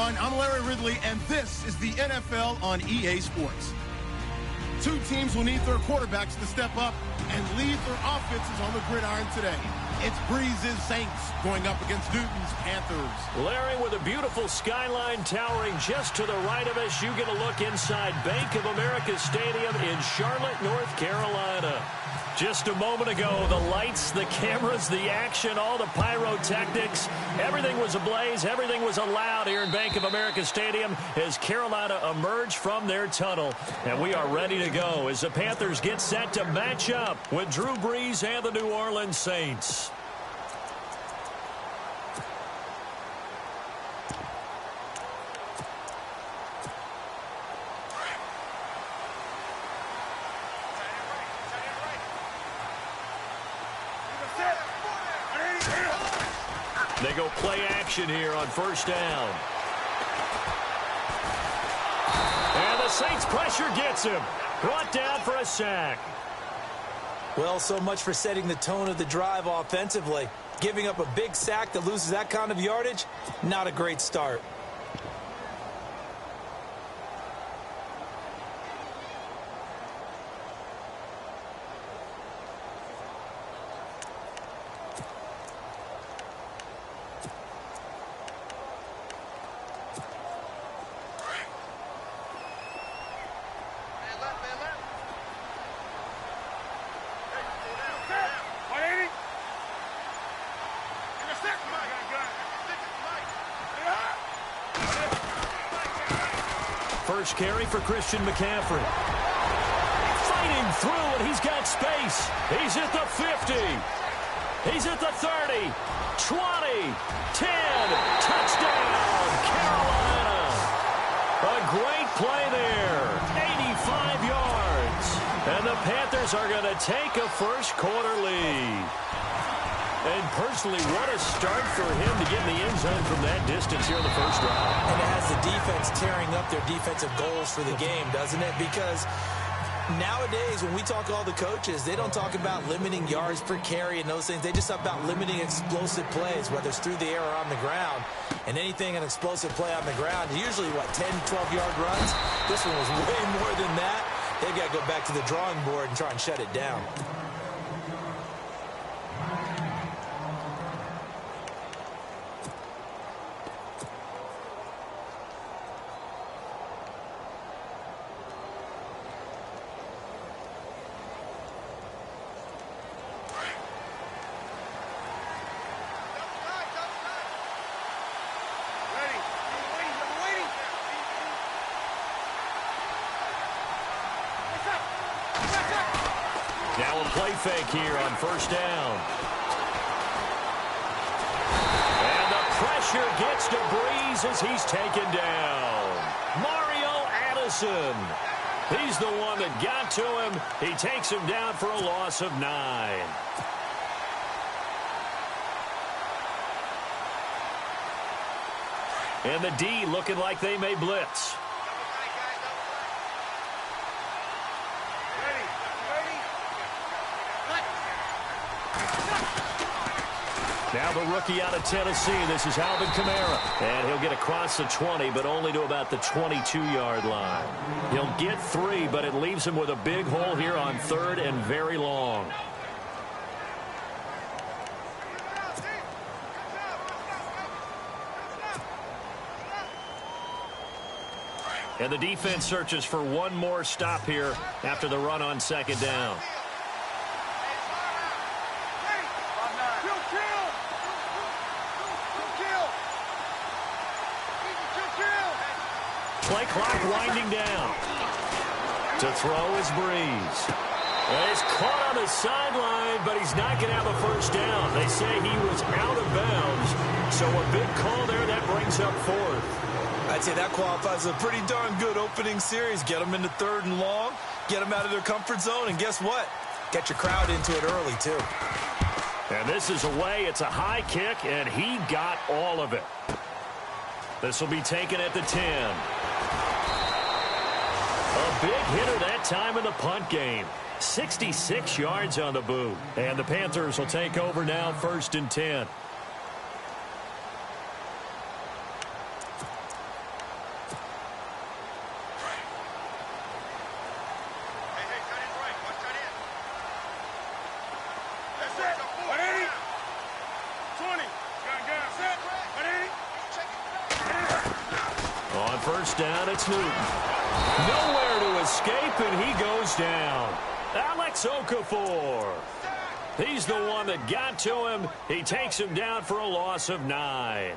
everyone. I'm Larry Ridley, and this is the NFL on EA Sports. Two teams will need their quarterbacks to step up and lead their offenses on the gridiron today. It's Breeze's Saints going up against Newton's Panthers. Larry, with a beautiful skyline towering just to the right of us, you get a look inside Bank of America Stadium in Charlotte, North Carolina. Just a moment ago, the lights, the cameras, the action, all the pyrotechnics, everything was ablaze, everything was allowed here in Bank of America Stadium as Carolina emerged from their tunnel. And we are ready to go as the Panthers get set to match up with Drew Brees and the New Orleans Saints. They go play action here on first down. And the Saints pressure gets him. Brought down for a sack. Well, so much for setting the tone of the drive offensively. Giving up a big sack that loses that kind of yardage, not a great start. First carry for Christian McCaffrey. Fighting through, and he's got space. He's at the 50. He's at the 30. 20. 10. Touchdown, Carolina. A great play there. 85 yards. And the Panthers are going to take a first-quarter lead. And personally, what a start for him to get in the end zone from that distance here in the first drive. And it has the defense tearing up their defensive goals for the game, doesn't it? Because nowadays, when we talk to all the coaches, they don't talk about limiting yards per carry and those things. They just talk about limiting explosive plays, whether it's through the air or on the ground. And anything an explosive play on the ground, usually, 10, 12-yard runs? This one was way more than that. They've got to go back to the drawing board and try and shut it down. Now a play fake here on first down. And the pressure gets to Brees as he's taken down. Mario Addison. He's the one that got to him. He takes him down for a loss of 9. And the D looking like they may blitz. Now the rookie out of Tennessee, this is Alvin Kamara. And he'll get across the 20, but only to about the 22-yard line. He'll get 3, but it leaves him with a big hole here on third and very long. And the defense searches for one more stop here after the run on second down. Play clock winding down. To throw is Brees. And he's caught on the sideline, but he's not going to have a first down. They say he was out of bounds. So a big call there that brings up fourth. I'd say that qualifies a pretty darn good opening series. Get them into third and long, get them out of their comfort zone, and guess what? Get your crowd into it early, too. And this is away. It's a high kick, and he got all of it. This will be taken at the 10. A big hitter that time in the punt game. 66 yards on the boot. And the Panthers will take over now, 1st and 10. On first down, it's Newton. Nowhere to escape, and he goes down. Alex Okafor. He's the one that got to him. He takes him down for a loss of 9.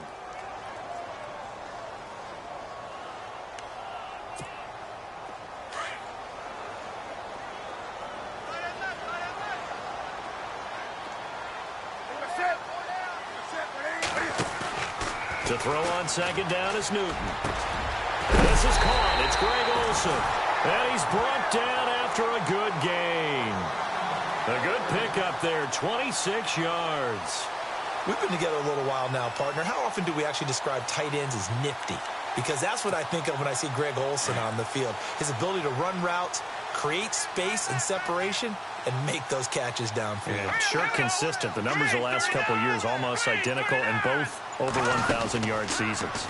To throw on second down is Newton. This is caught. It's Greg Olsen. And he's brought down after a good gain. A good pickup there, 26 yards. We've been together a little while now, partner. How often do we actually describe tight ends as nifty? Because that's what I think of when I see Greg Olsen on the field. His ability to run routes, create space and separation, and make those catches downfield. Yeah, sure consistent. The numbers the last couple of years almost identical, and both over 1,000-yard seasons.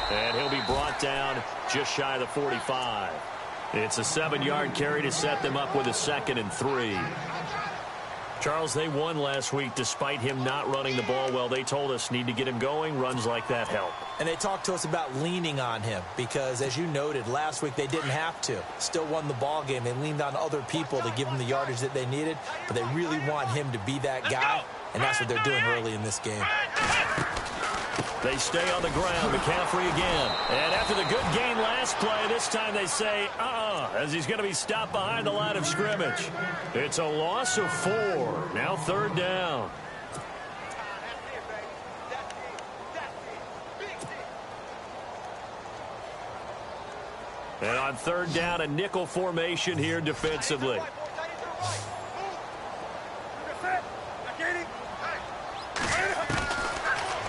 And he'll be brought down just shy of the 45. It's a 7-yard carry to set them up with a 2nd and 3. Charles, they won last week despite him not running the ball well. They told us need to get him going. Runs like that help. And they talked to us about leaning on him because, as you noted, last week they didn't have to. Still won the ball game. They leaned on other people to give them the yardage that they needed, but they really want him to be that guy, and that's what they're doing early in this game. They stay on the ground. McCaffrey again. And after the good gain last play, this time they say, as he's going to be stopped behind the line of scrimmage. It's a loss of 4. Now 3rd down. And on 3rd down, a nickel formation here defensively.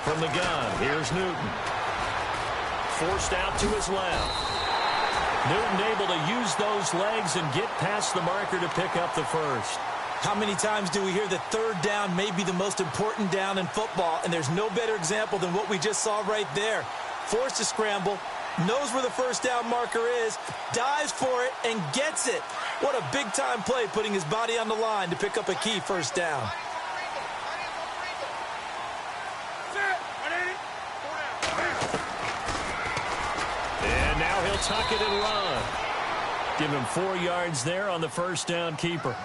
From the gun, here's Newton. Forced out to his left. Newton able to use those legs and get past the marker to pick up the first. How many times do we hear that 3rd down may be the most important down in football, and there's no better example than what we just saw right there. Forced to scramble, knows where the first down marker is, dives for it, and gets it. What a big-time play, putting his body on the line to pick up a key first down. And now he'll tuck it and run. Give him 4 yards there on the first down keeper.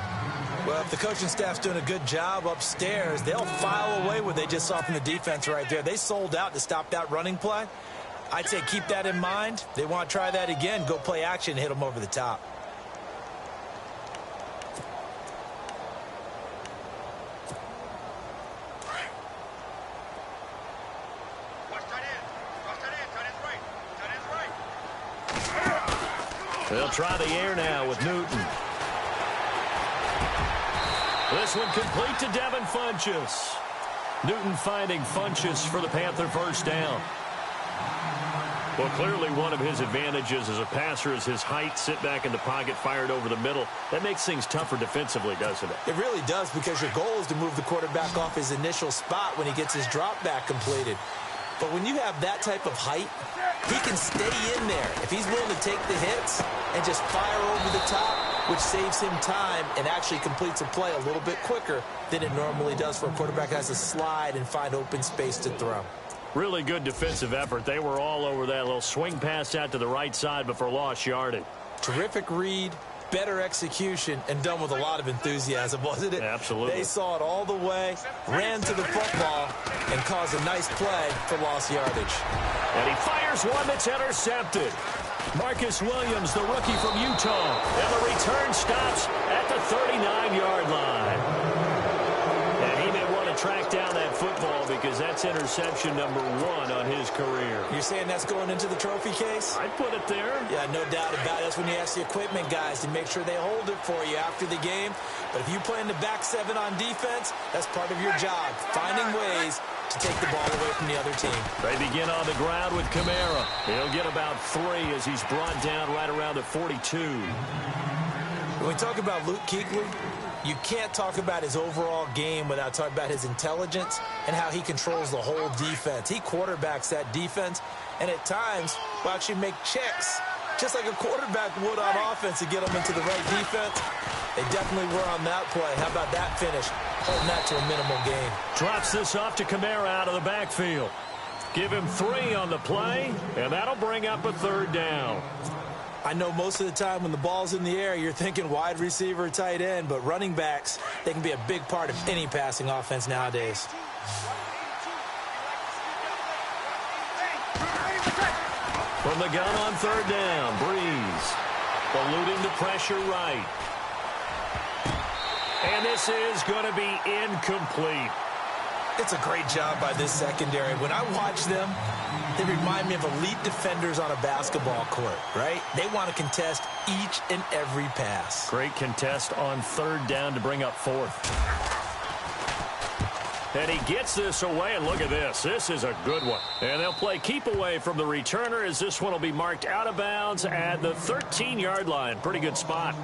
Well, if the coaching staff's doing a good job upstairs, they'll file away what they just saw from the defense right there. They sold out to stop that running play. I'd say keep that in mind. They want to try that again. Go play action, hit them over the top. They'll try the air now with Newton. This one complete to Devin Funchess. Newton finding Funchess for the Panther first down. Well, clearly one of his advantages as a passer is his height, sit back in the pocket, fired over the middle. That makes things tougher defensively, doesn't it? It really does, because your goal is to move the quarterback off his initial spot when he gets his drop back completed. But when you have that type of height, he can stay in there if he's willing to take the hits and just fire over the top, which saves him time and actually completes a play a little bit quicker than it normally does for a quarterback who has to slide and find open space to throw. Really good defensive effort. They were all over that little swing pass out to the right side, but for lost yardage. Terrific read, better execution, and done with a lot of enthusiasm, wasn't it? Absolutely. They saw it all the way, ran to the football, and caused a nice play for lost yardage. And he fires one that's intercepted. Marcus Williams, the rookie from Utah. And the return stops at the 39-yard line. And he may want to track down that football because that's interception number 1 on his career. You're saying that's going into the trophy case? I'd put it there. Yeah, no doubt about it. That's when you ask the equipment guys to make sure they hold it for you after the game. But if you play in the back 7 on defense, that's part of your job, finding ways to take the ball away from the other team. They begin on the ground with Kamara. He'll get about 3 as he's brought down right around the 42. When we talk about Luke Kuechly, you can't talk about his overall game without talking about his intelligence and how he controls the whole defense. He quarterbacks that defense, and at times will actually make checks, just like a quarterback would on offense, to get them into the right defense. They definitely were on that play. How about that finish? holding that to a minimal gain. Drops this off to Kamara out of the backfield. Give him 3 on the play, and that'll bring up a 3rd down. I know most of the time when the ball's in the air, you're thinking wide receiver, tight end, but running backs, they can be a big part of any passing offense nowadays. From the gun on 3rd down, Breeze. Eluding the pressure right. And this is going to be incomplete. It's a great job by this secondary. When I watch them, they remind me of elite defenders on a basketball court, right? They want to contest each and every pass. Great contest on 3rd down to bring up 4th. And he gets this away, and look at this. This is a good one. And they'll play keep away from the returner as this one will be marked out of bounds at the 13-yard line. Pretty good spot.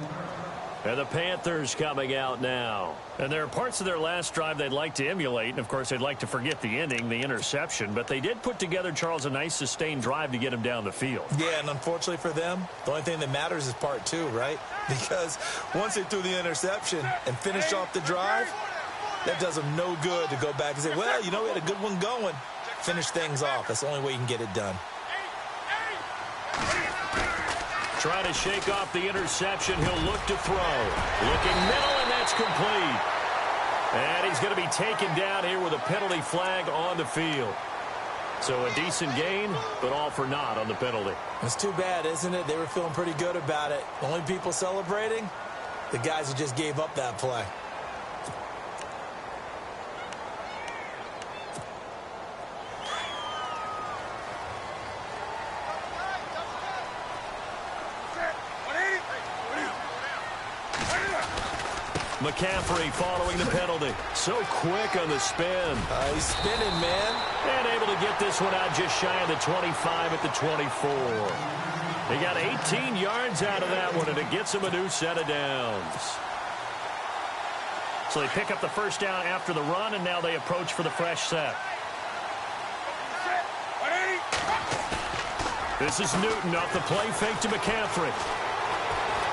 And the Panthers coming out now. And there are parts of their last drive they'd like to emulate. And, of course, they'd like to forget the ending, the interception. But they did put together, Charles, a nice sustained drive to get him down the field. Yeah, and unfortunately for them, the only thing that matters is part 2, right? Because once they threw the interception and finished off the drive, that does them no good to go back and say, well, you know, we had a good one going. Finish things off. That's the only way you can get it done. Trying to shake off the interception. He'll look to throw. Looking middle, and that's complete. And he's going to be taken down here with a penalty flag on the field. So a decent gain, but all for naught on the penalty. It's too bad, isn't it? They were feeling pretty good about it. The only people celebrating, the guys who just gave up that play. McCaffrey following the penalty. So quick on the spin. He's spinning, man. And able to get this one out just shy of the 25 at the 24. He got 18 yards out of that one, and it gets him a new set of downs. So they pick up the 1st down after the run, and now they approach for the fresh set. This is Newton off the play fake to McCaffrey.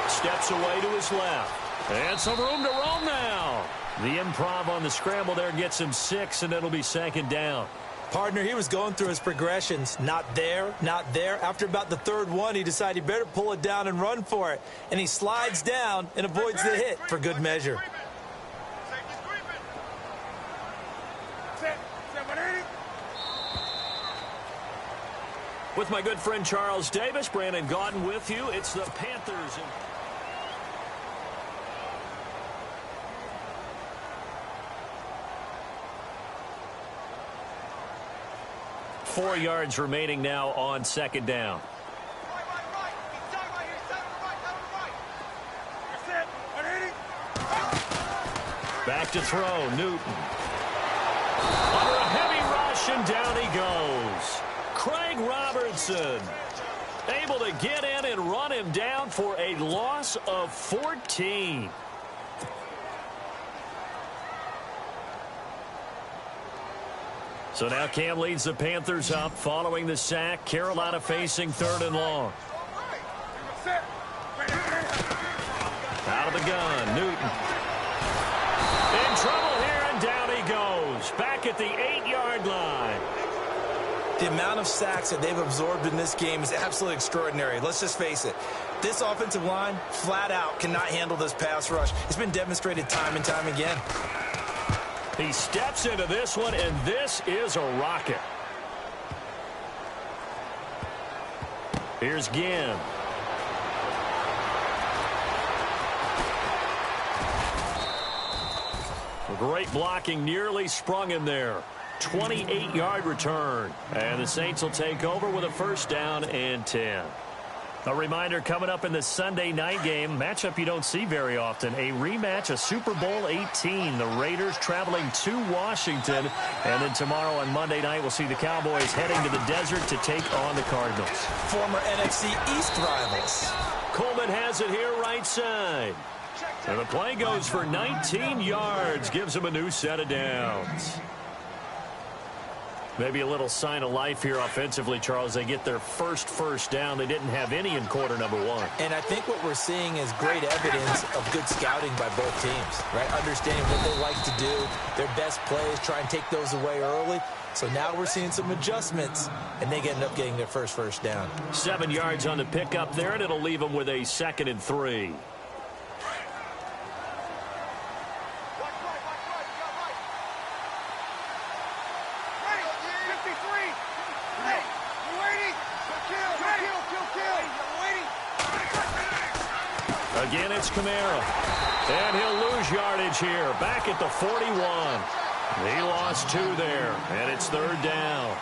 Steps away to his left. And some room to roam now. The improv on the scramble there gets him 6, and it'll be 2nd down. Partner, he was going through his progressions. Not there, not there. After about the 3rd one, he decided he better pull it down and run for it. And he slides down and avoids the hit for good measure. With my good friend Charles Davis, Brandon Gaudin with you. It's the Panthers. 4 yards remaining now on 2nd down. Back to throw, Newton. Under a heavy rush, and down he goes. Craig Robertson able to get in and run him down for a loss of 14. So now Cam leads the Panthers up following the sack. Carolina facing 3rd and long. Out of the gun, Newton. In trouble here, and down he goes. Back at the 8-yard line. The amount of sacks that they've absorbed in this game is absolutely extraordinary. Let's just face it. This offensive line, flat out, cannot handle this pass rush. It's been demonstrated time and time again. He steps into this one, and this is a rocket. Here's Ginn. Great blocking, nearly sprung him there. 28-yard return. And the Saints will take over with a 1st down and 10. A reminder coming up in the Sunday night game, matchup you don't see very often, a rematch of Super Bowl 18. The Raiders traveling to Washington. And then tomorrow on Monday night, we'll see the Cowboys heading to the desert to take on the Cardinals. Former NFC East rivals. Coleman has it here right side. And the play goes for 19 yards, gives him a new set of downs. Maybe a little sign of life here offensively, Charles. They get their first down. They didn't have any in quarter number one. And I think what we're seeing is great evidence of good scouting by both teams, right? Understanding what they like to do, their best plays, try and take those away early. So now we're seeing some adjustments, and they end up getting their first down. 7 yards on the pickup there, and it'll leave them with a 2nd and 3. Again, it's Kamara. And he'll lose yardage here. Back at the 41. He lost 2 there, and it's 3rd down.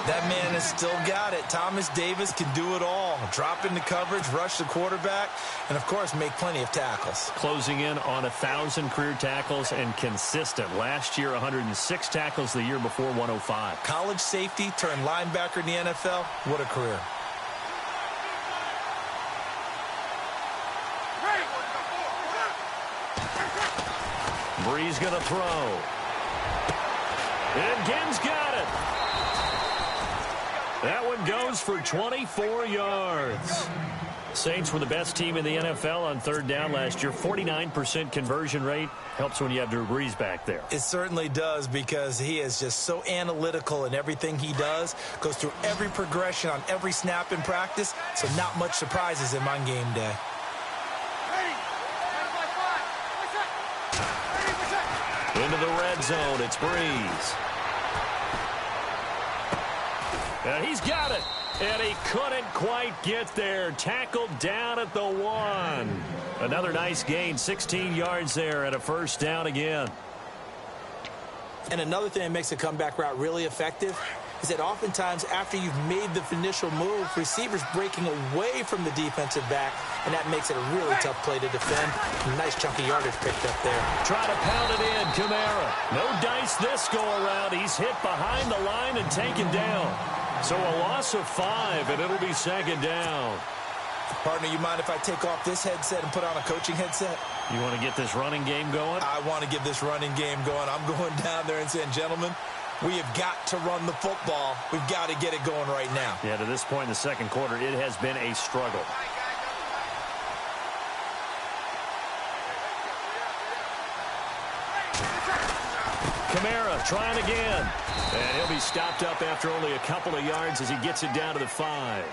That man has still got it. Thomas Davis can do it all. Drop into coverage, rush the quarterback, and, of course, make plenty of tackles. Closing in on 1,000 career tackles and consistent. Last year, 106 tackles. The year before, 105. College safety turned linebacker in the NFL. What a career. Breeze going to throw. And Ginn's got it. That one goes for 24 yards. Saints were the best team in the NFL on 3rd down last year. 49% conversion rate. Helps when you have Drew Brees back there. It certainly does, because he is just so analytical in everything he does. Goes through every progression on every snap in practice. So not much surprises him on game day. Into the red zone, it's Breeze. And he's got it. And he couldn't quite get there. Tackled down at the 1. Another nice gain, 16 yards there, and a 1st down again. And another thing that makes a comeback route really effective is that oftentimes after you've made the initial move, receivers breaking away from the defensive back, and that makes it a really tough play to defend. Nice chunky yardage picked up there. Try to pound it in, Kamara. No dice this go-around. He's hit behind the line and taken down. So a loss of 5, and it'll be 2nd down. Partner, you mind if I take off this headset and put on a coaching headset? You want to get this running game going? I want to get this running game going. I'm going down there and saying, gentlemen, we have got to run the football. We've got to get it going right now. Yeah, to this point in the 2nd quarter, it has been a struggle. Kamara trying again. And he'll be stopped up after only a couple of yards as he gets it down to the 5.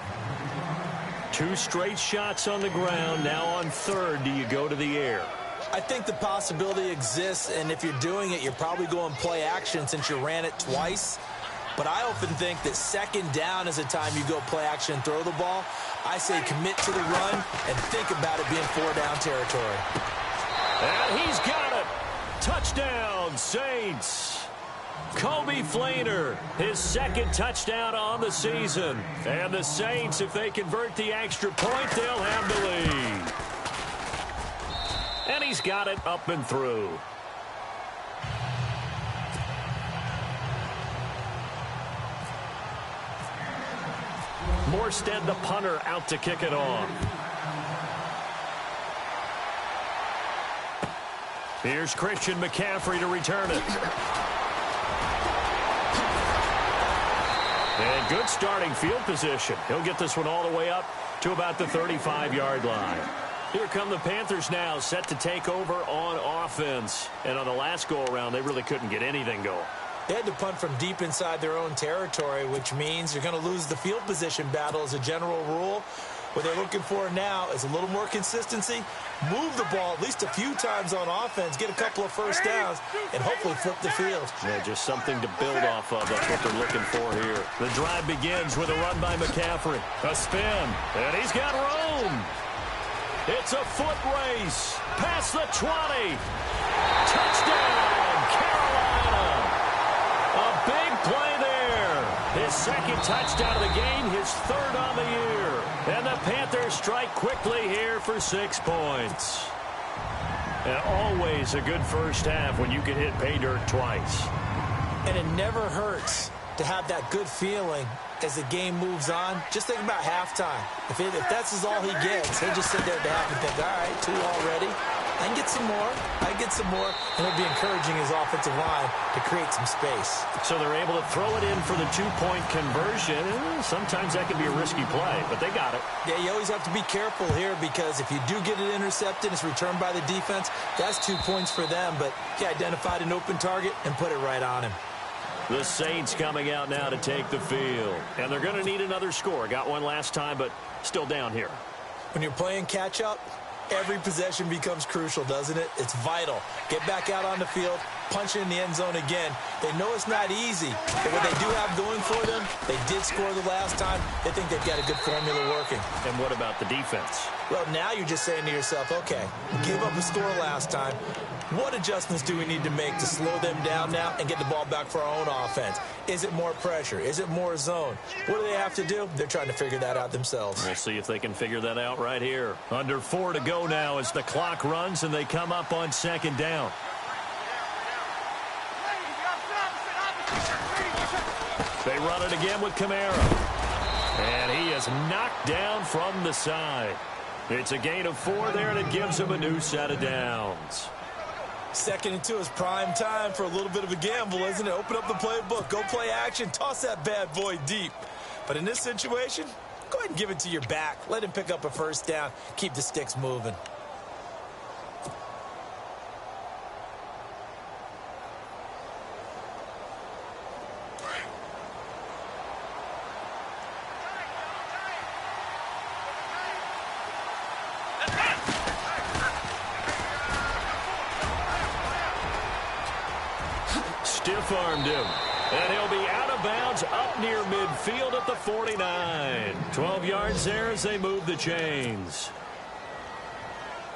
2 straight shots on the ground. Now on 3rd, do you go to the air? I think the possibility exists, and if you're doing it, you're probably going play action since you ran it twice. But I often think that 2nd down is a time you go play action and throw the ball. I say commit to the run and think about it being 4-down territory. And he's got it. Touchdown, Saints. Kobe Flainer, his 2nd touchdown on the season. And the Saints, if they convert the extra point, they'll have the lead. And he's got it up and through. Morstead, the punter, out to kick it off. Here's Christian McCaffrey to return it. And good starting field position. He'll get this one all the way up to about the 35-yard line. Here come the Panthers now, set to take over on offense. And on the last go-around, they really couldn't get anything going. They had to punt from deep inside their own territory, which means you're going to lose the field position battle as a general rule. What they're looking for now is a little more consistency, move the ball at least a few times on offense, get a couple of 1st downs, and hopefully flip the field. Yeah, just something to build off of. That's what they're looking for here. The drive begins with a run by McCaffrey. A spin, and he's got room. It's a foot race. Past the 20. Touchdown, Carolina. A big play there. His 2nd touchdown of the game, his 3rd on the year. And the Panthers strike quickly here for 6 points. And always a good first half when you can hit pay dirt twice. And it never hurts to have that good feeling as the game moves on. Just think about halftime. If that's all he gets, he'll just sit there at the half and think, all right, 2 already. I can get some more. And it'll be encouraging his offensive line to create some space. So they're able to throw it in for the two-point conversion. Sometimes that can be a risky play, but they got it. Yeah, you always have to be careful here because if you do get it intercepted, it's returned by the defense, that's 2 points for them. But he identified an open target and put it right on him. The Saints coming out now to take the field. And they're going to need another score. Got one last time, but still down here. When you're playing catch-up, every possession becomes crucial, doesn't it? It's vital. Get back out on the field, punch it in the end zone again. They know it's not easy, but what they do have going for them, they did score the last time. They think they've got a good formula working. And what about the defense? Well, now you're just saying to yourself, okay, give up a score last time. What adjustments do we need to make to slow them down now and get the ball back for our own offense? Is it more pressure? Is it more zone? What do they have to do? They're trying to figure that out themselves. We'll see if they can figure that out right here. Under 4 to go now as the clock runs and they come up on second down. They run it again with Kamara. And he is knocked down from the side. It's a gain of 4 there, and it gives him a new set of downs. 2nd and 2 is prime time for a little bit of a gamble, isn't it? Open up the playbook, go play action, toss that bad boy deep. But in this situation, go ahead and give it to your back. Let him pick up a first down. Keep the sticks moving. Stiff-armed him. And he'll be out of bounds up near midfield at the 49. 12 yards there as they move the chains.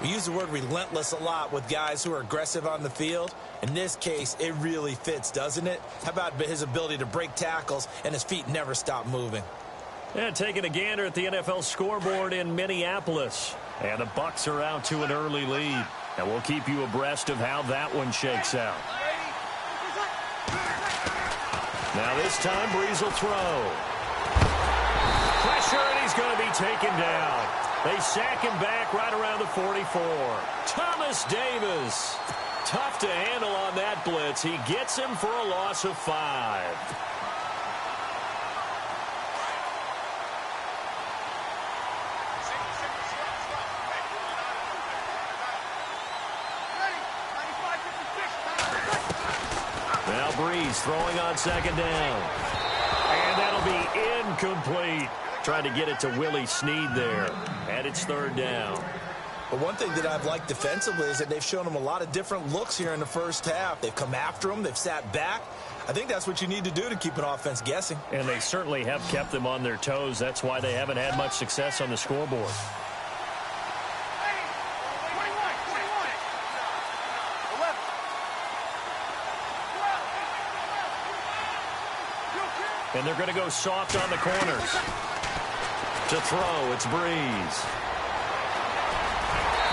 We use the word relentless a lot with guys who are aggressive on the field. In this case, it really fits, doesn't it? How about his ability to break tackles and his feet never stop moving? And taking a gander at the NFL scoreboard in Minneapolis. And the Bucs are out to an early lead. And we'll keep you abreast of how that one shakes out. Now this time, Breeze will throw. Pressure, and he's going to be taken down. They sack him back right around the 44. Thomas Davis. Tough to handle on that blitz. He gets him for a loss of 5. Now Breeze throwing on second down. And that'll be incomplete. Trying to get it to Willie Snead there. And it's 3rd down. But one thing that I've liked defensively is that they've shown him a lot of different looks here in the first half. They've come after him. They've sat back. I think that's what you need to do to keep an offense guessing. And they certainly have kept them on their toes. That's why they haven't had much success on the scoreboard. And they're going to go soft on the corners. To throw, it's Breeze.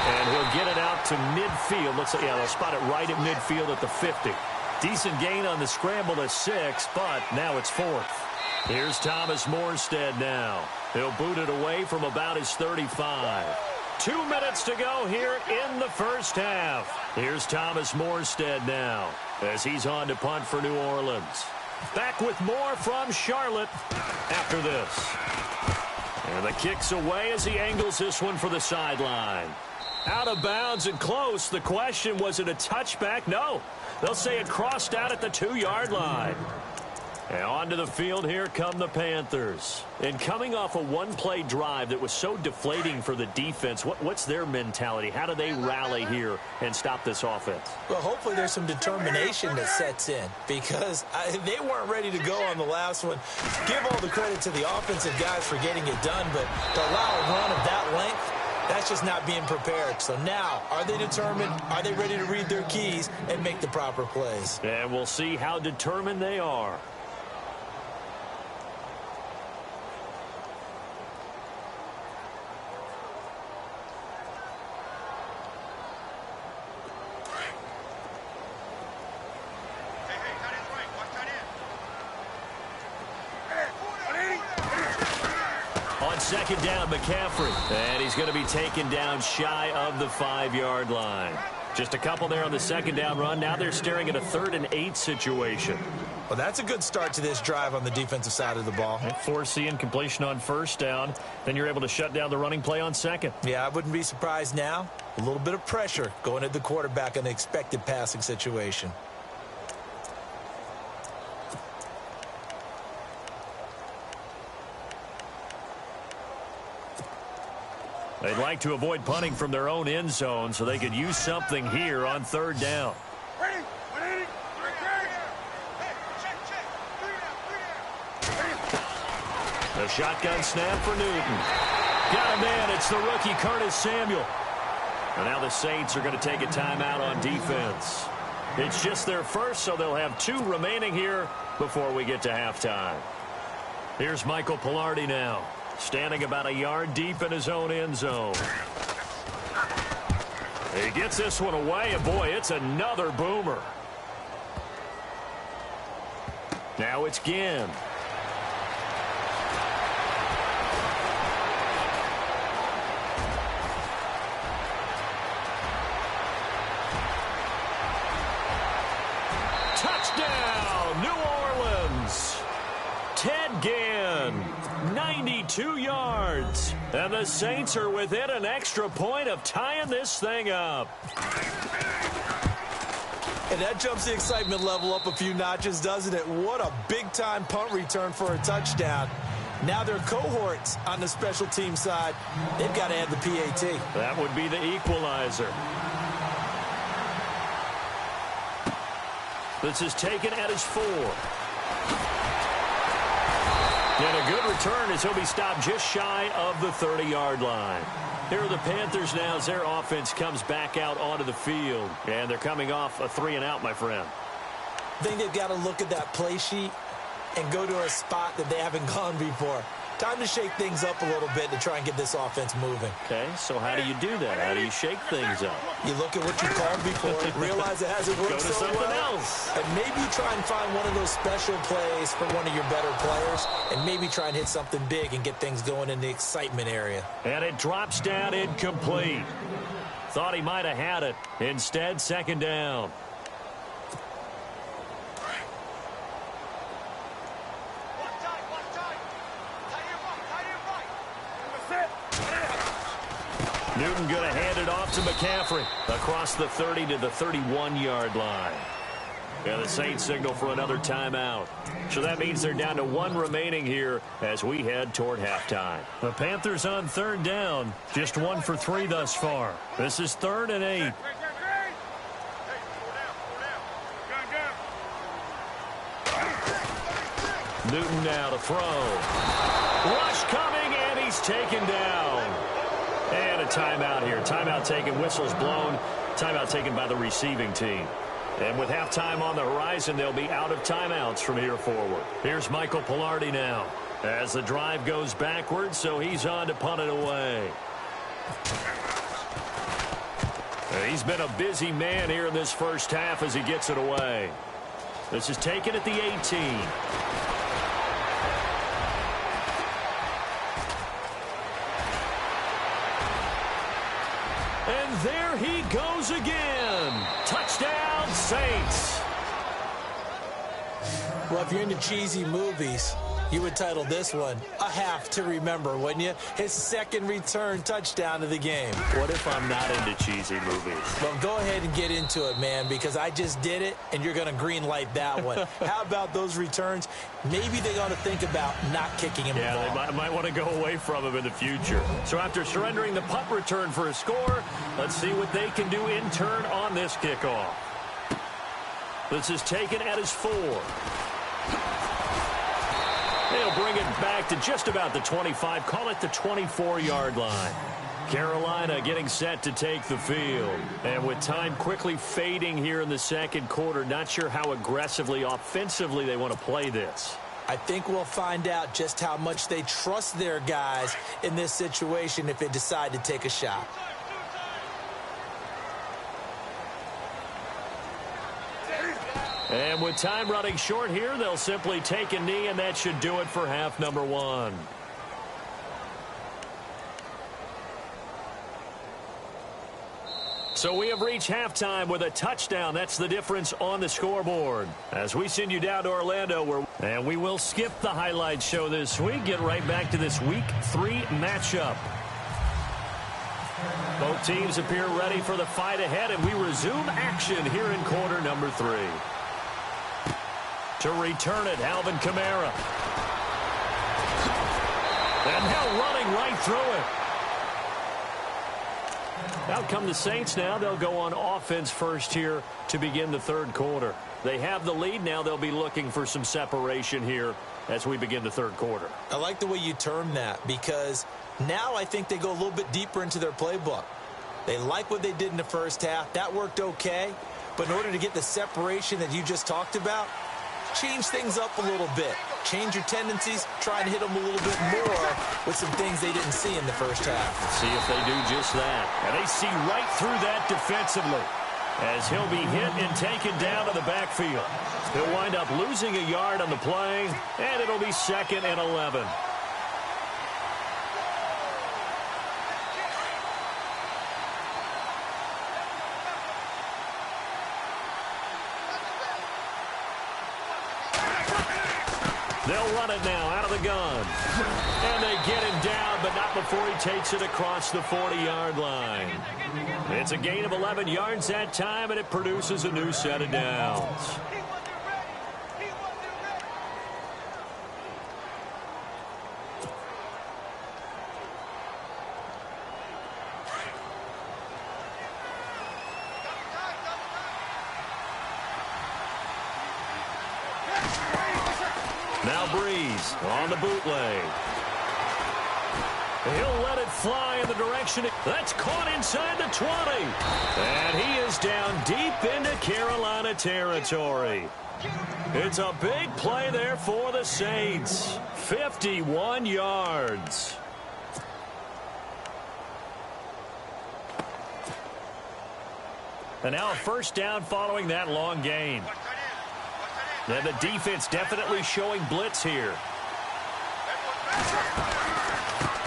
And he'll get it out to midfield. Looks like, yeah, they'll spot it right at midfield at the 50. Decent gain on the scramble to 6, but now it's 4th. Here's Thomas Morstead now. He'll boot it away from about his 35. 2 minutes to go here in the first half. Here's Thomas Morstead now as he's on to punt for New Orleans. Back with more from Charlotte after this. And the kick's away as he angles this one for the sideline. Out of bounds and close. The question, was it a touchback? No. They'll say it crossed out at the 2-yard line. And onto the field, here come the Panthers. And coming off a one-play drive that was so deflating for the defense, what's their mentality? How do they rally here and stop this offense? Well, hopefully there's some determination that sets in because they weren't ready to go on the last one. Give all the credit to the offensive guys for getting it done, but to allow a run of that length, that's just not being prepared. So now, are they determined? Are they ready to read their keys and make the proper plays? And we'll see how determined they are. On on second down, McCaffrey. And he's going to be taken down shy of the 5-yard line. Just a couple there on the second down run. Now they're staring at a 3rd and 8 situation. Well, that's a good start to this drive on the defensive side of the ball. Forcing completion on first down. Then you're able to shut down the running play on second. Yeah, I wouldn't be surprised now. A little bit of pressure going at the quarterback in an expected passing situation. They'd like to avoid punting from their own end zone so they could use something here on 3rd down. The shotgun snap for Newton. Got a man. It's the rookie Curtis Samuel. And now the Saints are going to take a timeout on defense. It's just their first, so they'll have 2 remaining here before we get to halftime. Here's Michael Pilardi now, standing about a yard deep in his own end zone. He gets this one away, and boy, it's another boomer. Now it's Ginn. Touchdown, New Orleans. Ted Ginn, 92 yards. And the Saints are within an extra point of tying this thing up. And that jumps the excitement level up a few notches, doesn't it? What a big-time punt return for a touchdown. Now their cohorts on the special team side, they've got to add the PAT. That would be the equalizer. This is taken at his 4. And a good return as he'll be stopped just shy of the 30-yard line. Here are the Panthers now as their offense comes back out onto the field. And they're coming off a 3-and-out, my friend. I think they've got to look at that play sheet and go to a spot that they haven't gone before. Time to shake things up a little bit to try and get this offense moving. Okay, so how do you do that? How do you shake things up? You look at what you called before, realize it hasn't worked so well, else. and maybe try and find one of those special plays for one of your better players, and maybe try and hit something big and get things going in the excitement area. And it drops down incomplete. Thought he might have had it. Instead, second down. Newton going to hand it off to McCaffrey across the 30 to the 31-yard line. And the Saints signal for another timeout. So that means they're down to 1 remaining here as we head toward halftime. The Panthers on 3rd down, just 1 for 3 thus far. This is 3rd and 8. Newton now to throw. Rush coming, and he's taken down. And a timeout here. Timeout taken, whistles blown. Timeout taken by the receiving team. And with halftime on the horizon, they'll be out of timeouts from here forward. Here's Michael Pilardi now as the drive goes backwards, so he's on to punt it away. He's been a busy man here in this first half as he gets it away. This is taken at the 18. And there he goes again. Touchdown, Saints. Well, if you're into cheesy movies, you would title this one A Half to Remember, wouldn't you? His second return touchdown of the game. What if I'm not into cheesy movies? Well, go ahead and get into it, man, because I just did it, and you're going to green light that one. How about those returns? Maybe they ought to think about not kicking him the ball. Yeah, they might want to go away from him in the future. So after surrendering the punt return for a score, let's see what they can do in turn on this kickoff. This is taken at his 4. They'll bring it back to just about the 25, call it the 24-yard line. Carolina getting set to take the field. And with time quickly fading here in the second quarter, not sure how aggressively, offensively they want to play this. I think we'll find out just how much they trust their guys in this situation if they decide to take a shot. And with time running short here, they'll simply take a knee, and that should do it for half number 1. So we have reached halftime with a touchdown. That's the difference on the scoreboard. As we send you down to Orlando, and we will skip the highlight show this week. Get right back to this Week 3 matchup. Both teams appear ready for the fight ahead, and we resume action here in quarter number 3. To return it, Alvin Kamara. And now running right through it. Out come the Saints now. They'll go on offense first here to begin the third quarter. They have the lead. Now they'll be looking for some separation here as we begin the third quarter. I like the way you term that, because now I think they go a little bit deeper into their playbook. They like what they did in the first half. That worked okay. But in order to get the separation that you just talked about, change things up a little bit. Change your tendencies, try and hit them a little bit more with some things they didn't see in the first half. Let's see if they do just that. And they see right through that defensively as he'll be hit and taken down to the backfield. He'll wind up losing a yard on the play, and it'll be 2nd and 11. They'll run it now out of the gun. And they get him down, but not before he takes it across the 40-yard line. It's a gain of 11 yards that time, and it produces a new set of downs. Now Breeze on the bootleg. He'll let it fly in the direction. That's caught inside the 20. And he is down deep into Carolina territory. It's a big play there for the Saints. 51 yards. And now a first down following that long gain. And the defense definitely showing blitz here.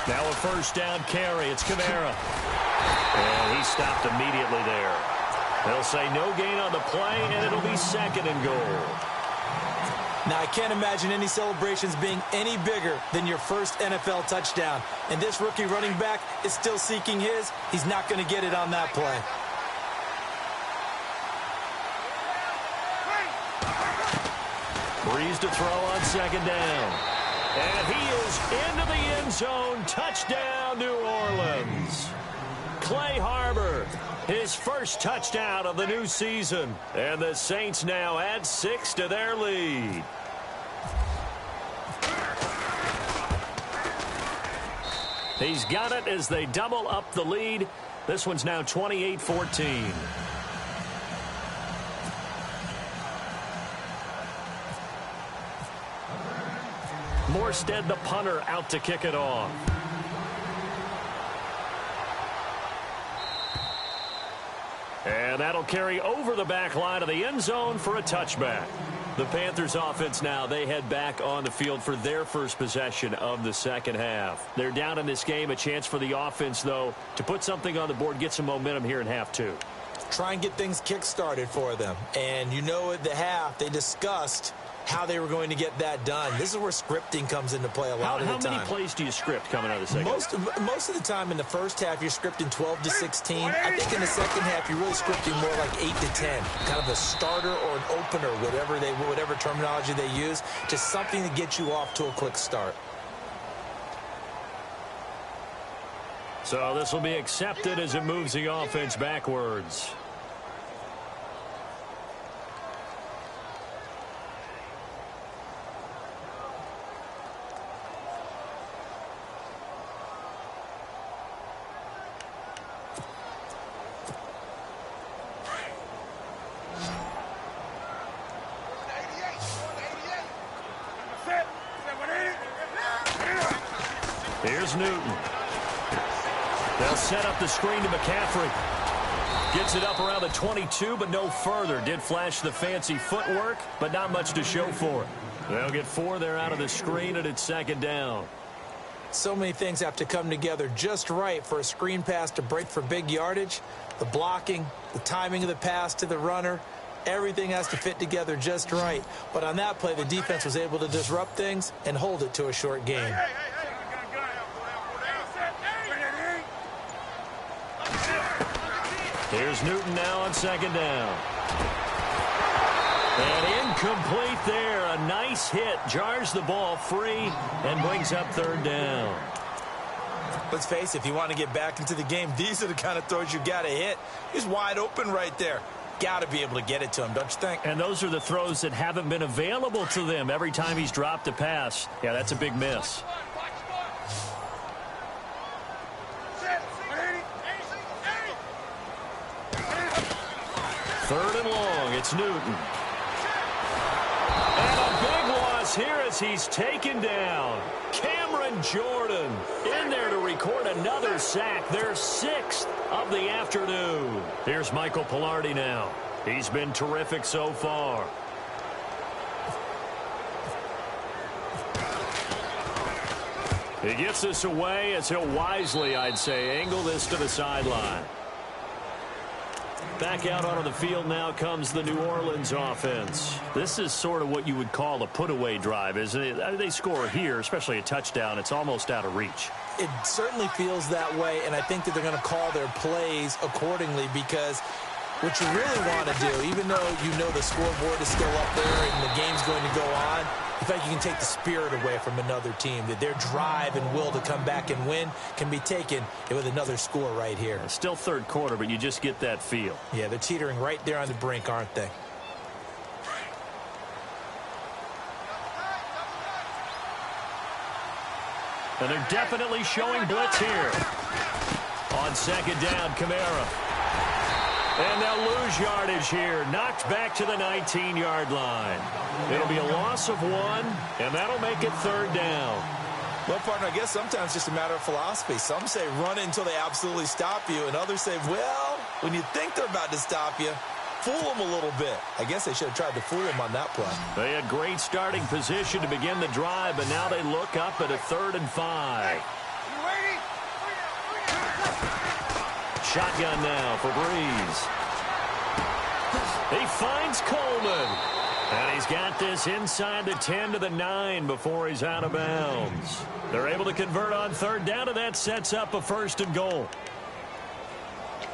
Now a first down carry. It's Kamara. And he stopped immediately there. They'll say no gain on the play, and it'll be 2nd and goal. Now, I can't imagine any celebrations being any bigger than your first NFL touchdown. And this rookie running back is still seeking his. He's not going to get it on that play. Breeze to throw on 2nd down. And he is into the end zone. Touchdown, New Orleans. Clay Harbor, his first touchdown of the new season. And the Saints now add 6 to their lead. He's got it as they double up the lead. This one's now 28-14. Morstead, the punter, out to kick it off. And that'll carry over the back line of the end zone for a touchback. The Panthers offense now, they head back on the field for their first possession of the second half. They're down in this game. A chance for the offense, though, to put something on the board, get some momentum here in half 2. Try and get things kick-started for them. And you know at the half, they discussed how they were going to get that done. This is where scripting comes into play a lot of the time. How many plays do you script coming out of the second half? Most of the time in the first half, you're scripting 12 to 16. I think in the second half, you're really scripting more like 8 to 10. Kind of a starter or an opener, whatever terminology they use, just something to get you off to a quick start. So this will be accepted as it moves the offense backwards. Here's Newton. They'll set up the screen to McCaffrey. Gets it up around the 22, but no further. Did flash the fancy footwork, but not much to show for it. They'll get 4 there out of the screen, and it's 2nd down. So many things have to come together just right for a screen pass to break for big yardage. The blocking, the timing of the pass to the runner, everything has to fit together just right. But on that play, the defense was able to disrupt things and hold it to a short game. Here's Newton now on second down. And incomplete there. A nice hit. Jars the ball free and brings up third down. Let's face it, if you want to get back into the game, these are the kind of throws you got to hit. He's wide open right there. Got to be able to get it to him, don't you think? And those are the throws that haven't been available to them every time he's dropped a pass. Yeah, that's a big miss. Third and long, it's Newton. And a big loss here as he's taken down. Cameron Jordan in there to record another sack. Their 6th of the afternoon. Here's Michael Pilardi now. He's been terrific so far. He gets this away as he'll wisely, I'd say, angle this to the sideline. Back out onto the field now comes the New Orleans offense. This is sort of what you would call a put-away drive, isn't it? They score here, especially a touchdown. It's almost out of reach. It certainly feels that way, and I think that they're going to call their plays accordingly because what you really want to do, even though you know the scoreboard is still up there and the game's going to go on, in fact, you can take the spirit away from another team, that their drive and will to come back and win can be taken with another score right here. It's still third quarter, but you just get that feel. Yeah, they're teetering right there on the brink, aren't they? And they're definitely showing blitz here. On second down, Kamara. And they'll lose yardage here. Knocked back to the 19-yard line. It'll be a loss of 1, and that'll make it third down. Well, partner, I guess sometimes it's just a matter of philosophy. Some say run it until they absolutely stop you, and others say, well, when you think they're about to stop you, fool them a little bit. I guess they should have tried to fool them on that play. They had great starting position to begin the drive, but now they look up at a 3rd and 5. Shotgun now for Breeze. He finds Coleman. And he's got this inside the 10 to the 9 before he's out of bounds. They're able to convert on third down, and that sets up a 1st and goal.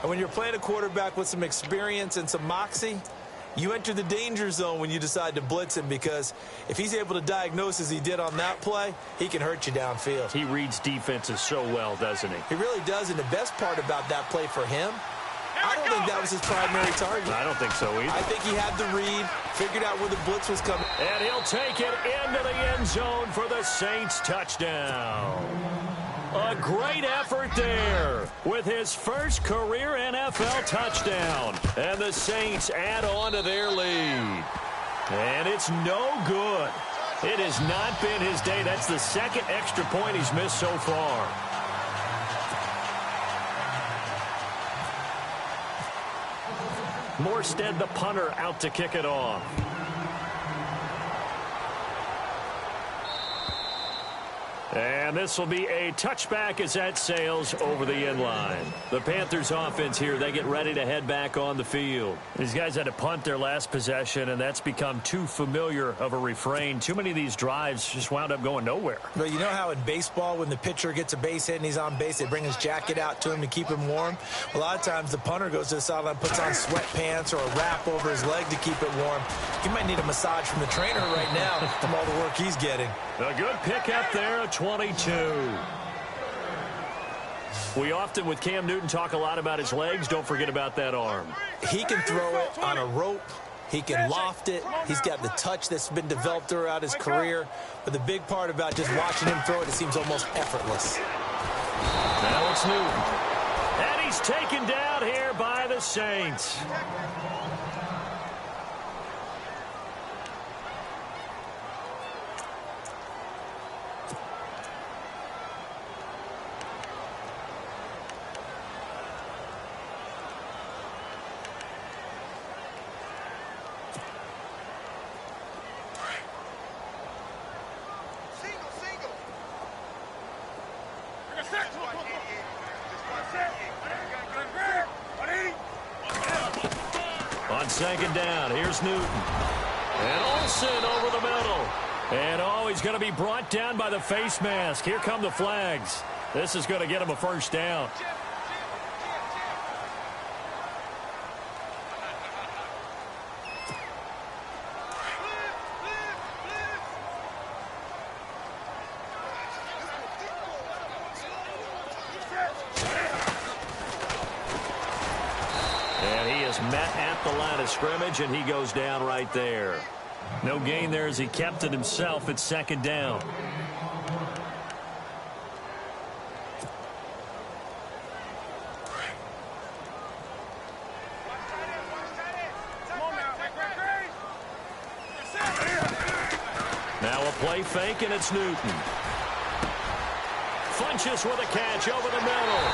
And when you're playing a quarterback with some experience and some moxie, you enter the danger zone when you decide to blitz him, because if he's able to diagnose as he did on that play, he can hurt you downfield. He reads defenses so well, doesn't he? He really does, and the best part about that play for him, I don't think that was his primary target. I don't think so either. I think he had the read, figured out where the blitz was coming. And he'll take it into the end zone for the Saints touchdown. A great effort there with his first career NFL touchdown. And the Saints add on to their lead. And it's no good. It has not been his day. That's the 2nd extra point he's missed so far. Morstead, the punter, out to kick it off. And this will be a touchback as that sails over the end line. The Panthers offense here, they get ready to head back on the field. These guys had to punt their last possession, and that's become too familiar of a refrain. Too many of these drives just wound up going nowhere. But you know how in baseball, when the pitcher gets a base hit and he's on base, they bring his jacket out to him to keep him warm? A lot of times the punter goes to the sideline, puts on sweatpants or a wrap over his leg to keep it warm. He might need a massage from the trainer right now from all the work he's getting. A good pickup there at 22. We often, with Cam Newton, talk a lot about his legs. Don't forget about that arm. He can throw it on a rope. He can loft it. He's got the touch that's been developed throughout his career. But the big part about just watching him throw it, it seems almost effortless. Now it's Newton. And he's taken down here by the Saints. On second down, here's Newton. And Olsen over the middle. And, oh, he's going to be brought down by the face mask. Here come the flags. This is going to get him a first down. And he is met at the line of scrimmage, and he goes down right there. No gain there as he kept it himself at second down. Now a play fake, and it's Newton. Funches with a catch over the middle.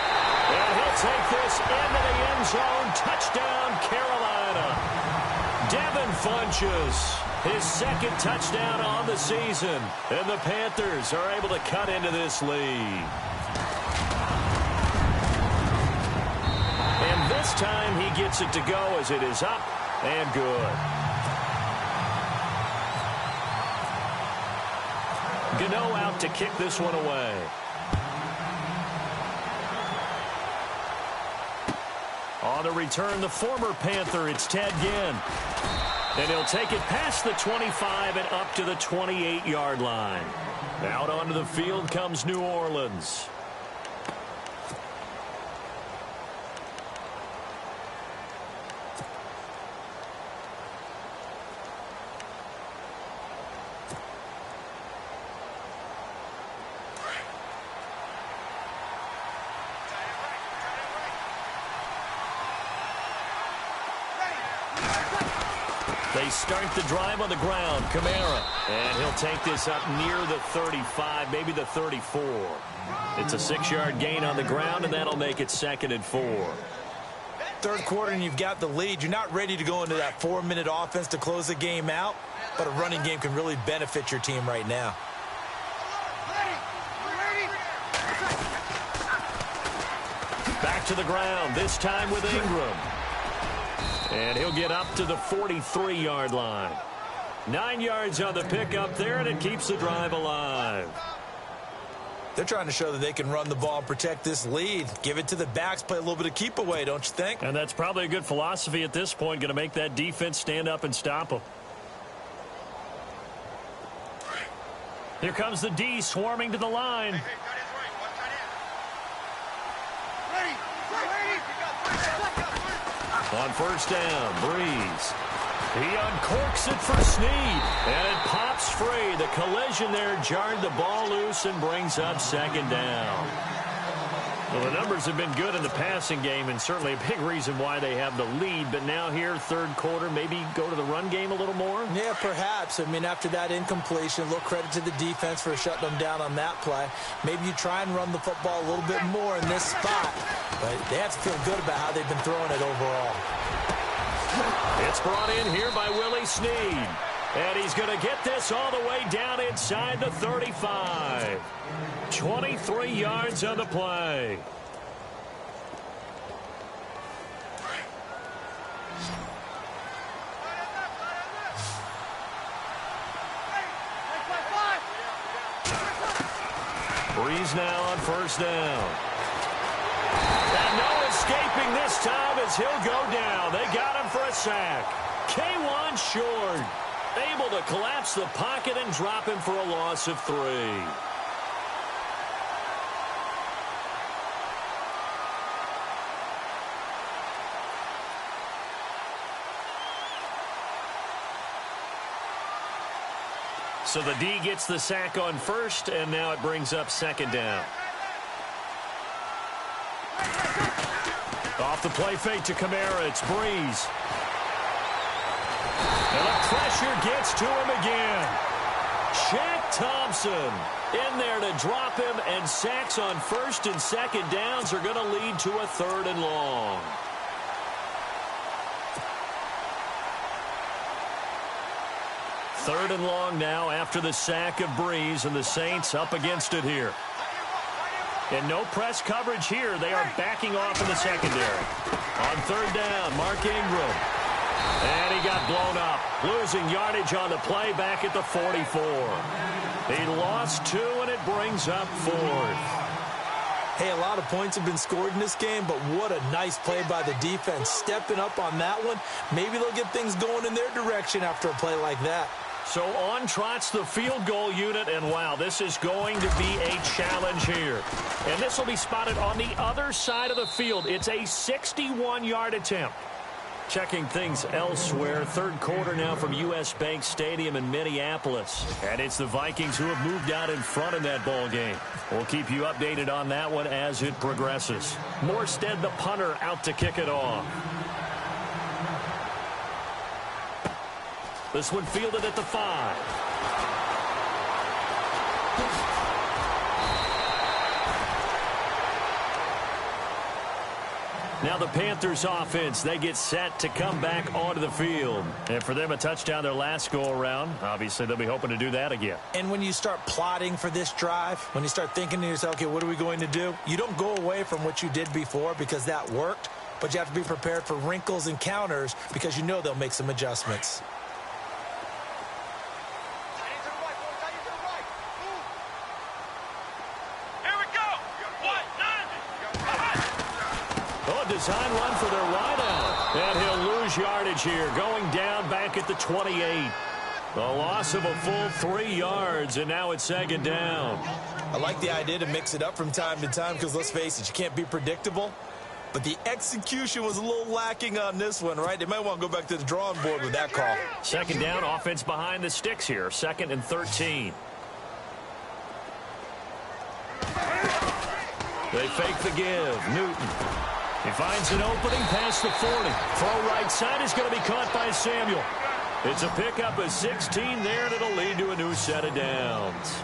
And he'll take this into the end zone. Touchdown, Carolina. Devin Funches, his second touchdown on the season. And the Panthers are able to cut into this lead. And this time he gets it to go as it is up and good. Gano out to kick this one away. On the return, the former Panther, it's Ted Ginn. And he'll take it past the 25 and up to the 28-yard line. Out onto the field comes New Orleans. They start the drive on the ground. Kamara. And he'll take this up near the 35, maybe the 34. It's a 6-yard gain on the ground, and that'll make it 2nd and 4. Third quarter, and you've got the lead. You're not ready to go into that 4-minute offense to close the game out, but a running game can really benefit your team right now. Back to the ground, this time with Ingram. And he'll get up to the 43-yard line. 9 yards on the pickup there, and it keeps the drive alive. They're trying to show that they can run the ball and protect this lead. Give it to the backs, play a little bit of keep away, don't you think? And that's probably a good philosophy at this point, going to make that defense stand up and stop them. Here comes the D swarming to the line. On first down, Breeze. He uncorks it for Snead, and it pops free. The collision there jarred the ball loose and brings up 2nd down. Well, the numbers have been good in the passing game, and certainly a big reason why they have the lead. But now here, third quarter, maybe go to the run game a little more? Yeah, perhaps. I mean, after that incompletion, a little credit to the defense for shutting them down on that play. Maybe you try and run the football a little bit more in this spot. But they have to feel good about how they've been throwing it overall. It's brought in here by Willie Snead. And he's going to get this all the way down inside the 35. 23 yards on the play. Breeze now on first down. And no escaping this time as he'll go down. They got him for a sack. K1 short. Able to collapse the pocket and drop him for a loss of 3. So the D gets the sack on first, and now it brings up 2nd down. Off the play fake to Kamara, it's Breeze. And the pressure gets to him again. Shaq Thompson in there to drop him, and sacks on first and second downs are going to lead to a 3rd and long. Third and long now after the sack of Breeze, and the Saints up against it here. And no press coverage here. They are backing off in the secondary. On third down, Mark Ingram. And he got blown up. Losing yardage on the play back at the 44. He lost 2, and it brings up 4th. Hey, a lot of points have been scored in this game, but what a nice play by the defense. Stepping up on that one, maybe they'll get things going in their direction after a play like that. So on trots the field goal unit, and wow, this is going to be a challenge here. And this will be spotted on the other side of the field. It's a 61-yard attempt. Checking things elsewhere. Third quarter now from U.S. Bank Stadium in Minneapolis. And it's the Vikings who have moved out in front in that ball game. We'll keep you updated on that one as it progresses. Morstead, the punter, out to kick it off. This one fielded at the 5. Now the Panthers offense, they get set to come back onto the field. And for them, a touchdown their last go-around. Obviously, they'll be hoping to do that again. And when you start plotting for this drive, when you start thinking to yourself, okay, what are we going to do? You don't go away from what you did before because that worked, but you have to be prepared for wrinkles and counters because you know they'll make some adjustments. Design run for their wideout. And he'll lose yardage here, going down back at the 28. A loss of a full 3 yards, and now it's second down. I like the idea to mix it up from time to time because, let's face it, you can't be predictable. But the execution was a little lacking on this one, right? They might want to go back to the drawing board with that call. Second down, offense behind the sticks here. 2nd and 13. They fake the give. Newton. He finds an opening past the 40. Throw right side is going to be caught by Samuel. It's a pickup of 16 there, and it'll lead to a new set of downs.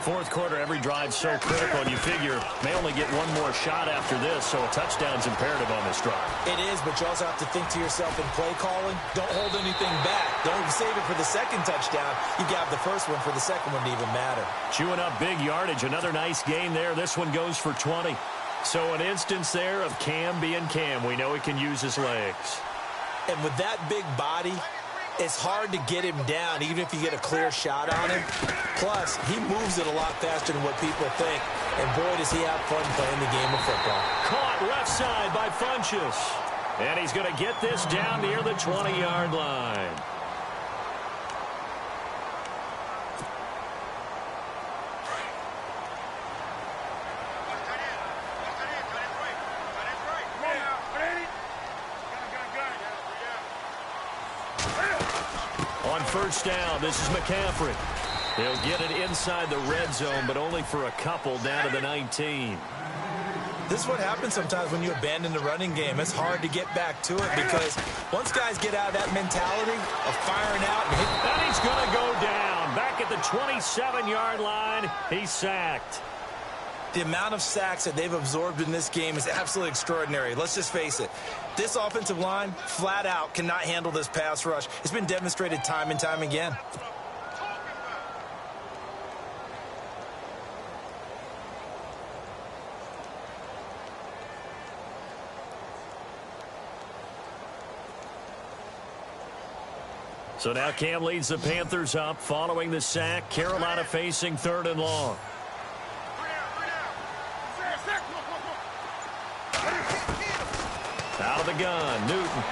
Fourth quarter, every drive so critical, and you figure may only get one more shot after this, so a touchdown's imperative on this drive. It is, but you also have to think to yourself in play calling, don't hold anything back. Don't save it for the second touchdown. You got the first one for the second one to even matter. Chewing up big yardage, another nice gain there. This one goes for 20. So an instance there of Cam being Cam. We know he can use his legs. And with that big body, it's hard to get him down, even if you get a clear shot on him. Plus, he moves it a lot faster than what people think. And boy, does he have fun playing the game of football. Caught left side by Funchess. And he's going to get this down near the 20-yard line. On first down, this is McCaffrey. He'll get it inside the red zone, but only for a couple down to the 19. This is what happens sometimes when you abandon the running game. It's hard to get back to it because once guys get out of that mentality of firing out and hitting. And he's going to go down. Back at the 27-yard line, he's sacked. The amount of sacks that they've absorbed in this game is absolutely extraordinary. Let's just face it. This offensive line, flat out, cannot handle this pass rush. It's been demonstrated time and time again. So now Cam leads the Panthers up following the sack. Carolina facing 3rd and long. Out of the gun, Newton.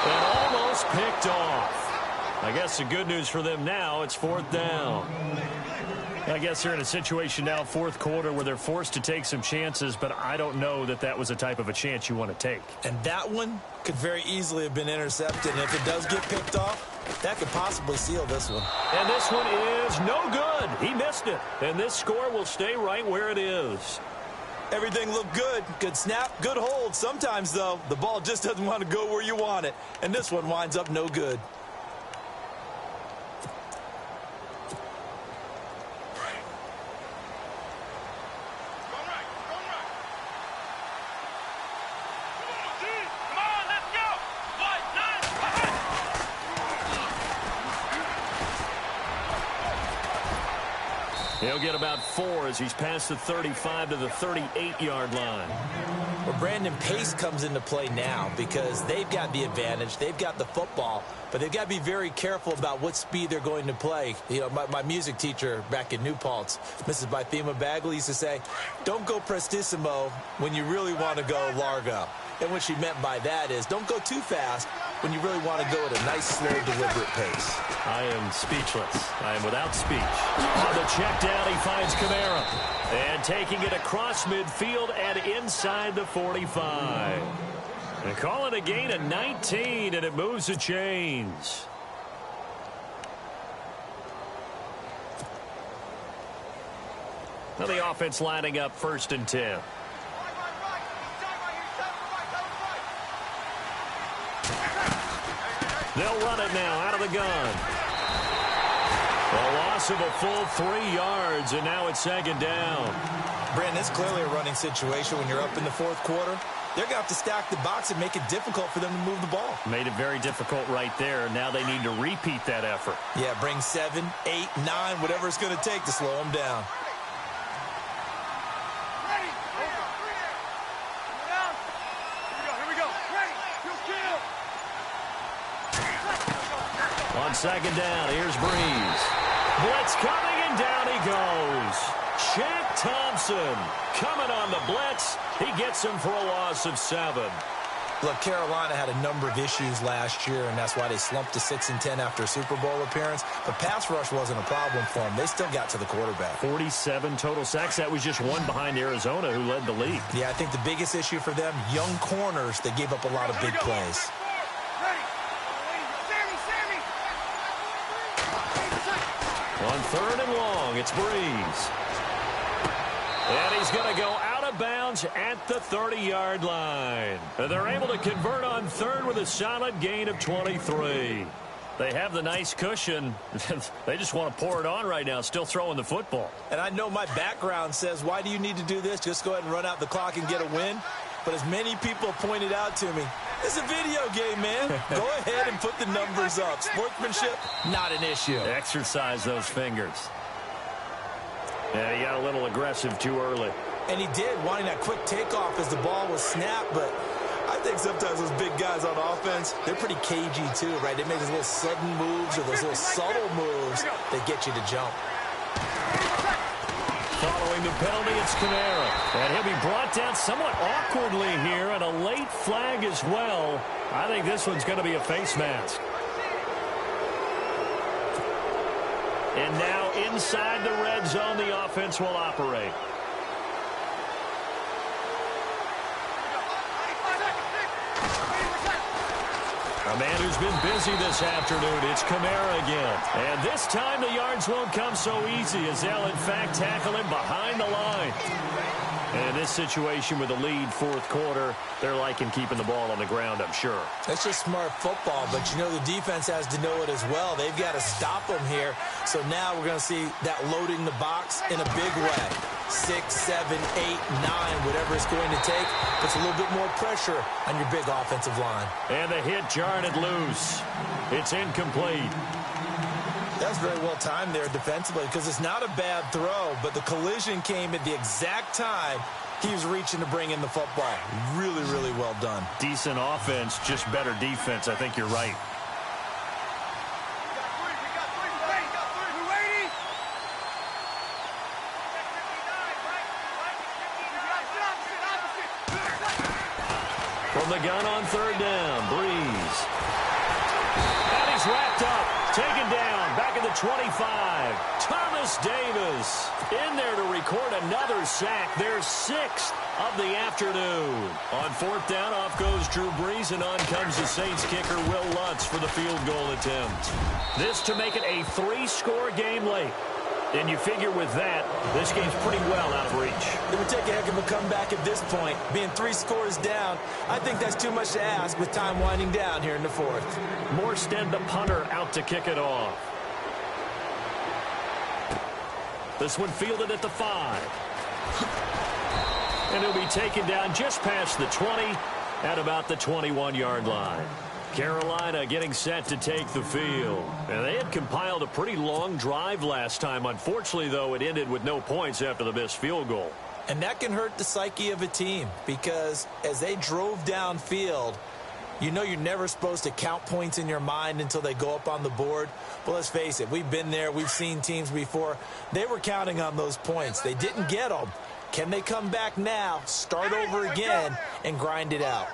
And almost picked off. I guess the good news for them now, it's 4th down. I guess they're in a situation now, 4th quarter, where they're forced to take some chances, but I don't know that that was the type of a chance you want to take. And that one could very easily have been intercepted, and if it does get picked off, that could possibly seal this one. And this one is no good. He missed it. And this score will stay right where it is. Everything looked good. Good snap, good hold. Sometimes, though, the ball just doesn't want to go where you want it. And this one winds up no good. He'll get about 4 as he's past the 35 to the 38-yard line. Well, Brandon, pace comes into play now because they've got the advantage. They've got the football, but they've got to be very careful about what speed they're going to play. You know, my music teacher back in New Paltz, Mrs. Bythema Bagley, used to say, don't go prestissimo when you really want to go largo. And what she meant by that is don't go too fast when you really want to go at a nice, slow, deliberate pace. I am speechless. I am without speech. On the check down, he finds Kamara. And taking it across midfield and inside the 45. And call it a gain of 19, and it moves the chains. Now the offense lining up 1st and 10. They'll run it now out of the gun. A loss of a full 3 yards, and now it's 2nd down. Brandon, it's clearly a running situation when you're up in the 4th quarter. They're going to have to stack the box and make it difficult for them to move the ball. Made it very difficult right there. Now they need to repeat that effort. Yeah, bring 7, 8, 9, whatever it's going to take to slow them down. On 2nd down, here's Breeze. Blitz coming, and down he goes. Shaq Thompson coming on the blitz. He gets him for a loss of 7. Look, Carolina had a number of issues last year, and that's why they slumped to 6-10 after a Super Bowl appearance. But pass rush wasn't a problem for them. They still got to the quarterback. 47 total sacks. That was just one behind Arizona, who led the league. Yeah, I think the biggest issue for them, young corners that gave up a lot of big plays. On 3rd and long, it's Breeze. And he's going to go out of bounds at the 30-yard line. And they're able to convert on 3rd with a solid gain of 23. They have the nice cushion. They just want to pour it on right now, still throwing the football. And I know my background says, why do you need to do this? Just go ahead and run out the clock and get a win. But as many people pointed out to me, it's a video game, man. Go ahead and put the numbers up. Sportsmanship, not an issue. Exercise those fingers. Yeah, he got a little aggressive too early. And he did, wanting that quick takeoff as the ball was snapped. But I think sometimes those big guys on offense, they're pretty cagey too, right? They make those little sudden moves or those little subtle moves that get you to jump. Following the penalty, it's Kamara. And he'll be brought down somewhat awkwardly here, and a late flag as well. I think this one's going to be a face mask. And now inside the red zone, the offense will operate. A man who's been busy this afternoon, it's Kamara again. And this time the yards won't come so easy as they'll, in fact, tackle him behind the line. And in this situation with the lead 4th quarter, they're liking keeping the ball on the ground, I'm sure. That's just smart football, but you know the defense has to know it as well. They've got to stop them here. So now we're going to see that loading the box in a big way. 6, 7, 8, 9, whatever it's going to take, puts a little bit more pressure on your big offensive line. And the hit jarred it loose. It's incomplete. That's very well timed there defensively because it's not a bad throw, but the collision came at the exact time he was reaching to bring in the football. Really, really well done. Decent offense, just better defense. I think you're right. From the gun on 3rd down, Breeze. And he's wrapped up, taken down, back at the 25. Thomas Davis in there to record another sack, their 6th of the afternoon. On 4th down, off goes Drew Brees, and on comes the Saints kicker, Will Lutz, for the field goal attempt. This to make it a 3-score game late. And you figure with that, this game's pretty well out of reach. It would take a heck of a comeback at this point. Being 3 scores down, I think that's too much to ask with time winding down here in the 4th. Morstead, the punter, out to kick it off. This one fielded at the 5. And it'll be taken down just past the 20 at about the 21-yard line. Carolina getting set to take the field. And they had compiled a pretty long drive last time. Unfortunately, though, it ended with no points after the missed field goal. And that can hurt the psyche of a team because as they drove downfield, you know you're never supposed to count points in your mind until they go up on the board. But let's face it, we've been there. We've seen teams before. They were counting on those points. They didn't get them. Can they come back now, start over again, and grind it out?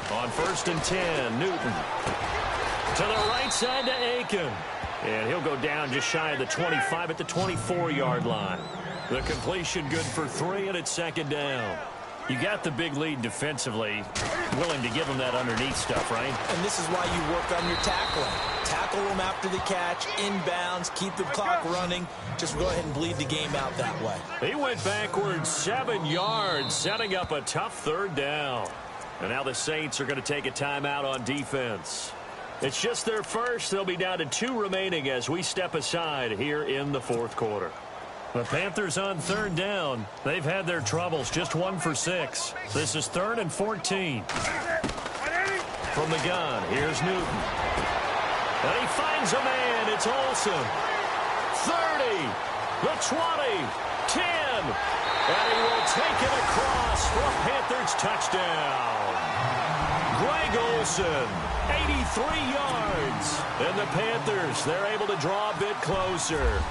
On 1st and 10, Newton. To the right side to Aiken. And he'll go down just shy of the 25 at the 24-yard line. The completion good for 3, and it's 2nd down. You got the big lead defensively. Willing to give them that underneath stuff, right? And this is why you work on your tackling. Tackle them after the catch, inbounds, keep the clock running. Just go ahead and bleed the game out that way. He went backwards 7 yards, setting up a tough 3rd down. And now the Saints are going to take a timeout on defense. It's just their first. They'll be down to 2 remaining as we step aside here in the 4th quarter. The Panthers on 3rd down. They've had their troubles, just 1 for 6. This is 3rd and 14. From the gun, here's Newton. And he finds a man. It's Olsen. 30, the 20, 10. And he will take it across for a Panthers touchdown. Greg Olsen, 83 yards. And the Panthers, they're able to draw a bit closer.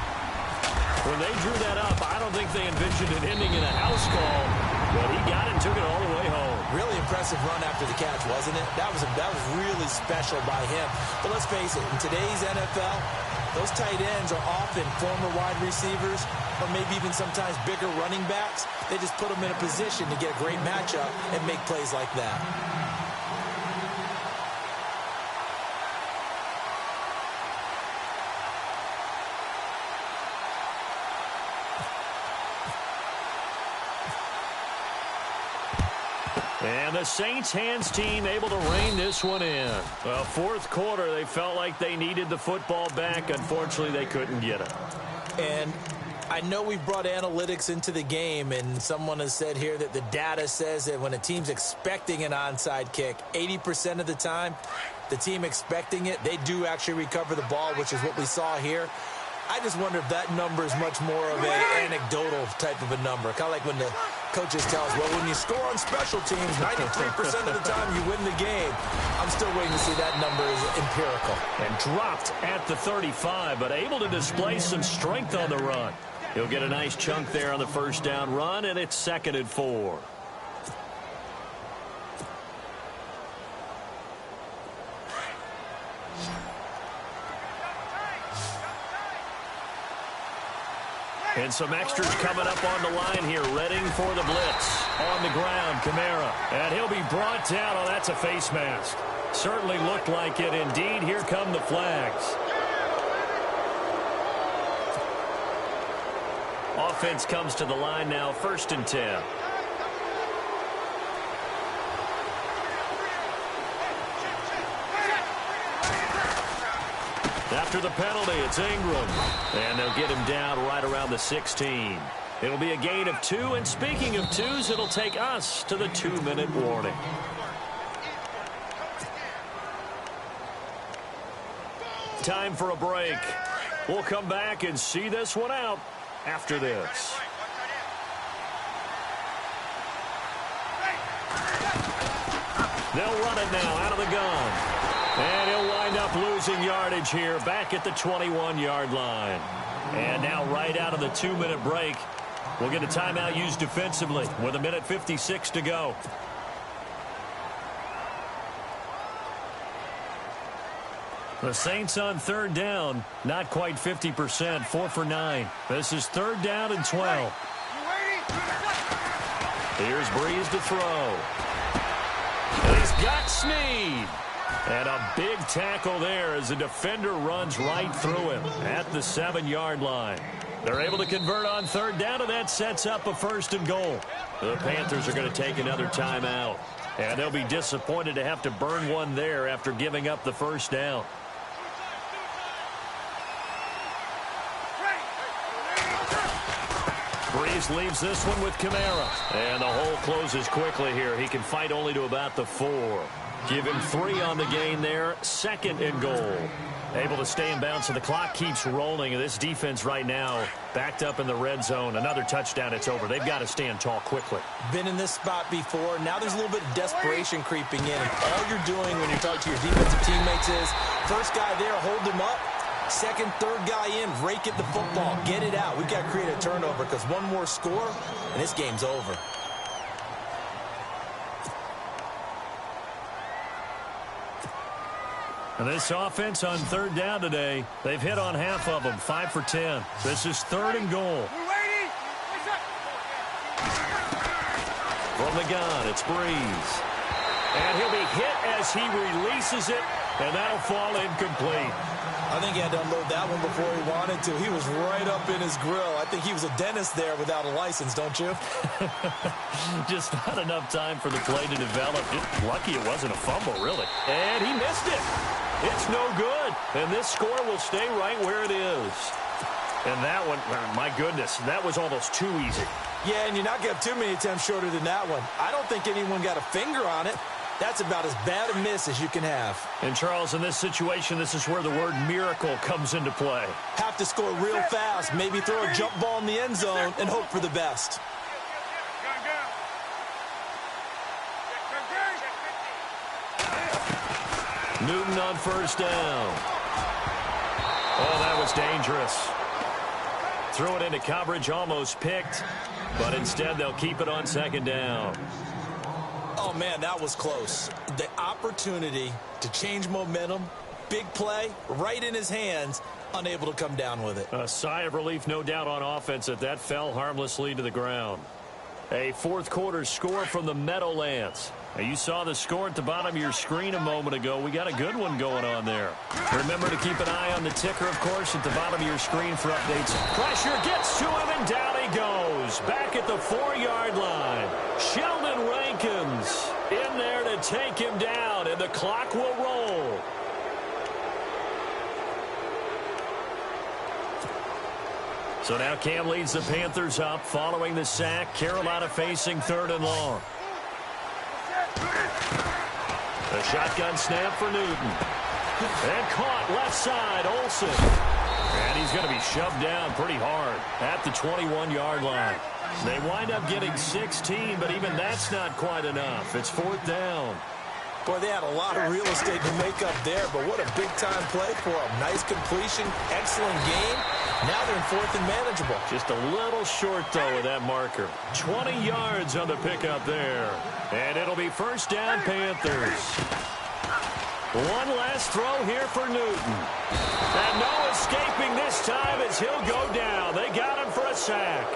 When they drew that up, I don't think they envisioned it ending in a house call, but he got it and took it all the way home. Really impressive run after the catch, wasn't it? That was really special by him. But let's face it, in today's NFL, those tight ends are often former wide receivers or maybe even sometimes bigger running backs. They just put them in a position to get a great matchup and make plays like that. And the Saints hands team able to rein this one in. Well, 4th quarter, they felt like they needed the football back. Unfortunately, they couldn't get it. And I know we've brought analytics into the game, and someone has said here that the data says that when a team's expecting an onside kick, 80% of the time, the team expecting it, they do actually recover the ball, which is what we saw here. I just wonder if that number is much more of an anecdotal type of a number. Kind of like when the coaches tell us, well, when you score on special teams, 93% of the time you win the game. I'm still waiting to see that number is empirical. And dropped at the 35, but able to display some strength on the run. He'll get a nice chunk there on the 1st down run, and it's 2nd and 4. And some extras coming up on the line here, readying for the blitz. On the ground, Kamara. And he'll be brought down. Oh, that's a face mask. Certainly looked like it. Indeed, here come the flags. Offense comes to the line now, 1st and 10. After the penalty, it's Ingram. And they'll get him down right around the 16. It'll be a gain of 2. And speaking of 2s, it'll take us to the 2-minute warning. Time for a break. We'll come back and see this one out after this. They'll run it now out of the gun. And he'll wind up losing yardage here back at the 21-yard line. And now right out of the 2-minute break, we'll get a timeout used defensively with 1:56 to go. The Saints on 3rd down, not quite 50%, 4 for 9. This is 3rd down and 12. Here's Breeze to throw. And he's got Snead. And a big tackle there as the defender runs right through him at the 7-yard line. They're able to convert on 3rd down, and that sets up a 1st and goal. The Panthers are going to take another timeout. And they'll be disappointed to have to burn one there after giving up the 1st down. Breeze leaves this one with Kamara. And the hole closes quickly here. He can fight only to about the 4. Give him 3 on the gain there. 2nd and goal. Able to stay in bounds, so the clock keeps rolling. And this defense right now backed up in the red zone. Another touchdown, it's over. They've got to stand tall quickly. Been in this spot before. Now there's a little bit of desperation creeping in. And all you're doing when you're talking to your defensive teammates is, first guy there, hold him up. Second, third guy in, rake at the football. Get it out. We've got to create a turnover because one more score, and this game's over. And this offense on 3rd down today, they've hit on half of them, 5 for 10. This is 3rd and goal. From the gun, it's Breeze. And he'll be hit as he releases it, and that'll fall incomplete. I think he had to unload that one before he wanted to. He was right up in his grill. I think he was a dentist there without a license, don't you? Just not enough time for the play to develop. Just lucky it wasn't a fumble, really. And he missed it. It's no good. And this score will stay right where it is. And that one, my goodness, that was almost too easy. Yeah, and you're not going to have too many attempts shorter than that one. I don't think anyone got a finger on it. That's about as bad a miss as you can have. And, Charles, in this situation, this is where the word miracle comes into play. Have to score real fast, maybe throw a jump ball in the end zone, and hope for the best. Newton on 1st down. Oh, that was dangerous. Threw it into coverage, almost picked, but instead they'll keep it on 2nd down. Oh, man, that was close. The opportunity to change momentum, big play, right in his hands, unable to come down with it. A sigh of relief, no doubt, on offense that fell harmlessly to the ground. A 4th quarter score from the Meadowlands. Now, you saw the score at the bottom of your screen a moment ago. We got a good one going on there. Remember to keep an eye on the ticker, of course, at the bottom of your screen for updates. Pressure gets to him, and down he goes. Back at the 4-yard line. Sheldon Rankins in there to take him down, and the clock will roll. So now Cam leads the Panthers up following the sack. Carolina facing 3rd and long. The shotgun snap for Newton. And caught left side, Olsen. And he's going to be shoved down pretty hard at the 21-yard line. They wind up getting 16, but even that's not quite enough. It's 4th down. Boy, they had a lot of real estate to make up there, but what a big-time play for them. Nice completion, excellent game. Now they're in 4th and manageable. Just a little short, though, with that marker. 20 yards on the pickup there. And it'll be 1st down, Panthers. One last throw here for Newton. And no escaping this time as he'll go down. They got him for a sack.